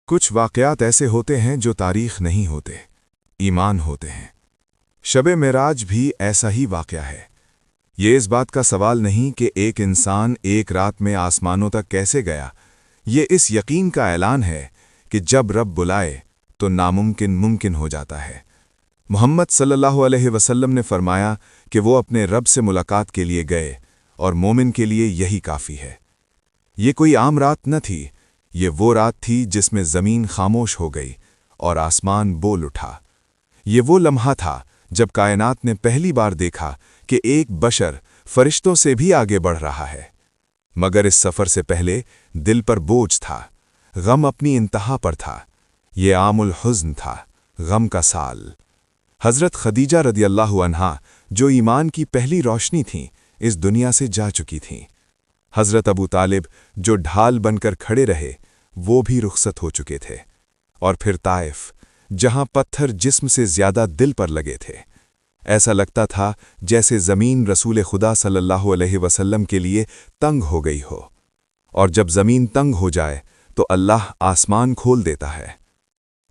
کچھ واقعات ایسے ہوتے ہیں جو تاریخ نہیں ہوتے، ایمان ہوتے ہیں۔ شب معراج بھی ایسا ہی واقعہ ہے۔ یہ اس بات کا سوال نہیں کہ ایک انسان ایک رات میں آسمانوں تک کیسے گیا، یہ اس یقین کا اعلان ہے کہ جب رب بلائے تو ناممکن ممکن ہو جاتا ہے۔ محمد صلی اللہ علیہ وسلم نے فرمایا کہ وہ اپنے رب سے ملاقات کے لیے گئے اور مومن کے لیے یہی کافی ہے۔ یہ کوئی عام رات نہ تھی، یہ وہ رات تھی جس میں زمین خاموش ہو گئی اور آسمان بول اٹھا۔ یہ وہ لمحہ تھا جب کائنات نے پہلی بار دیکھا کہ ایک بشر فرشتوں سے بھی آگے بڑھ رہا ہے۔ مگر اس سفر سے پہلے دل پر بوجھ تھا، غم اپنی انتہا پر تھا۔ یہ عام الحزن تھا، غم کا سال۔ حضرت خدیجہ رضی اللہ عنہا جو ایمان کی پہلی روشنی تھیں، اس دنیا سے جا چکی تھیں۔ حضرت ابو طالب جو ڈھال بن کر کھڑے رہے، وہ بھی رخصت ہو چکے تھے۔ اور پھر طائف، جہاں پتھر جسم سے زیادہ دل پر لگے تھے۔ ایسا لگتا تھا جیسے زمین رسول خدا صلی اللہ علیہ وسلم کے لیے تنگ ہو گئی ہو، اور جب زمین تنگ ہو جائے تو اللہ آسمان کھول دیتا ہے۔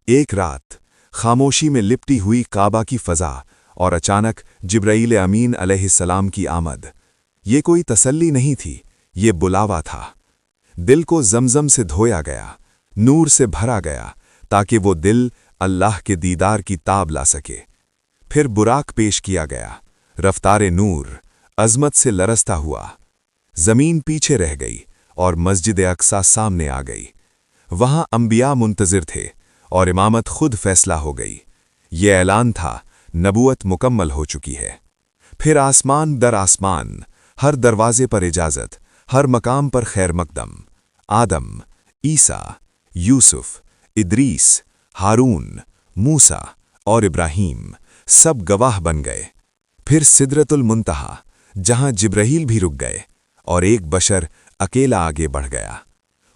ایک رات خاموشی میں لپٹی ہوئی کعبہ کی فضا، اور اچانک جبرائیل امین علیہ السلام کی آمد۔ یہ کوئی تسلی نہیں تھی، یہ بلاوا تھا۔ دل کو زمزم سے دھویا گیا، نور سے بھرا گیا، تاکہ وہ دل اللہ کے دیدار کی تاب لا سکے۔ پھر براق پیش کیا گیا، رفتار نور، عظمت سے لرزتا ہوا۔ زمین پیچھے رہ گئی اور مسجد اقصی سامنے آ گئی۔ وہاں انبیاء منتظر تھے اور امامت خود فیصلہ ہو گئی۔ یہ اعلان تھا، نبوت مکمل ہو چکی ہے۔ پھر آسمان در آسمان، ہر دروازے پر اجازت، ہر مقام پر خیر مقدم۔ آدم، عیسیٰ، یوسف، ادریس، ہارون، موسیٰ اور ابراہیم سب گواہ بن گئے۔ پھر سدرۃ المنتہا، جہاں جبرائیل بھی رک گئے، اور ایک بشر اکیلا آگے بڑھ گیا۔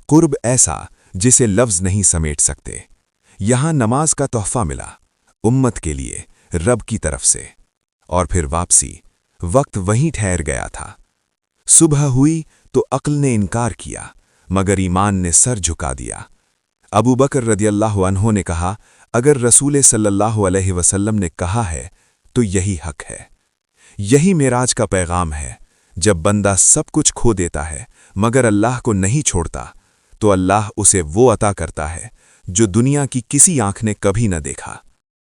قرب ایسا جسے لفظ نہیں سمیٹ سکتے۔ یہاں نماز کا تحفہ ملا، امت کے لیے، رب کی طرف سے۔ اور پھر واپسی، وقت وہیں ٹھہر گیا تھا۔ صبح ہوئی تو عقل نے انکار کیا، مگر ایمان نے سر جھکا دیا۔ ابو بکر رضی اللہ عنہ نے کہا، اگر رسول صلی اللہ علیہ وسلم نے کہا ہے تو یہی حق ہے۔ یہی معراج کا پیغام ہے۔ جب بندہ سب کچھ کھو دیتا ہے مگر اللہ کو نہیں چھوڑتا، تو اللہ اسے وہ عطا کرتا ہے جو دنیا کی کسی آنکھ نے کبھی نہ دیکھا۔